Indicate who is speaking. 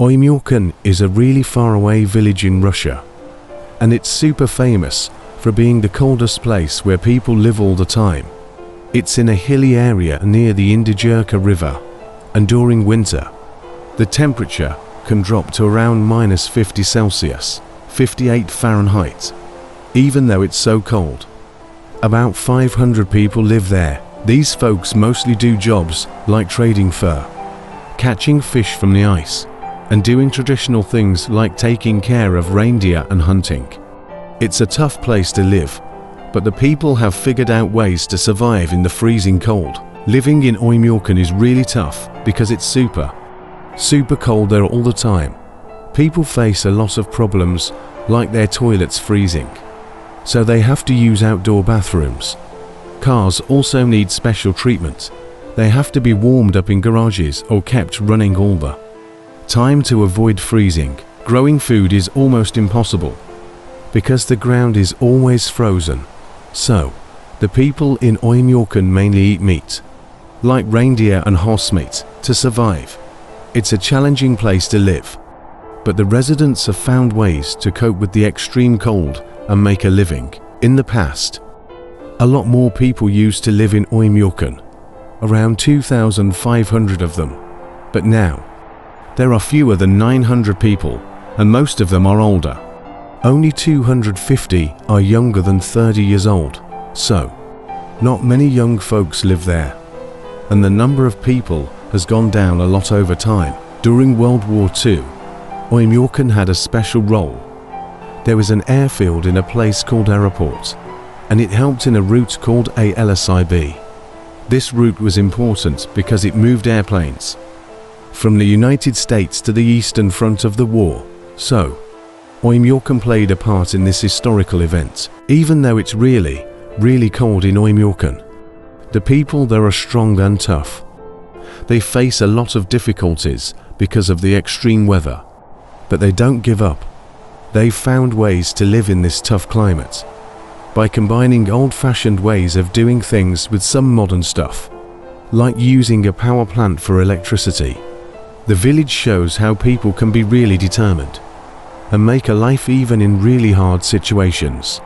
Speaker 1: Oymyakon is a really faraway village in Russia, and it's super famous for being the coldest place where people live all the time. It's in a hilly area near the Oymyakon River, and during winter, the temperature can drop to around -50°C, 58 Fahrenheit, even though it's so cold. About 500 people live there. These folks mostly do jobs like trading fur, catching fish from the ice, and doing traditional things like taking care of reindeer and hunting. It's a tough place to live, but the people have figured out ways to survive in the freezing cold. Living in Oymyakon is really tough because it's super cold there all the time. People face a lot of problems like their toilets freezing, so they have to use outdoor bathrooms. Cars also need special treatment. They have to be warmed up in garages or kept running all the time to avoid freezing. Growing food is almost impossible because the ground is always frozen. So, the people in Oymyakon mainly eat meat, like reindeer and horse meat, to survive. It's a challenging place to live, but the residents have found ways to cope with the extreme cold and make a living. In the past, a lot more people used to live in Oymyakon, around 2,500 of them, but now, there are fewer than 900 people, and most of them are older. Only 250 are younger than 30 years old, so not many young folks live there, and the number of people has gone down a lot over time. During World War II, Oymyakon had a special role. There was an airfield in a place called Airport, and it helped in a route called ALSIB. This route was important because it moved airplanes from the United States to the eastern front of the war, so Oymyakon played a part in this historical event. Even though it's really cold in Oymyakon, the people there are strong and tough. They face a lot of difficulties because of the extreme weather, but they don't give up. They've found ways to live in this tough climate by combining old-fashioned ways of doing things with some modern stuff, like using a power plant for electricity. The village shows how people can be really determined and make a life even in really hard situations.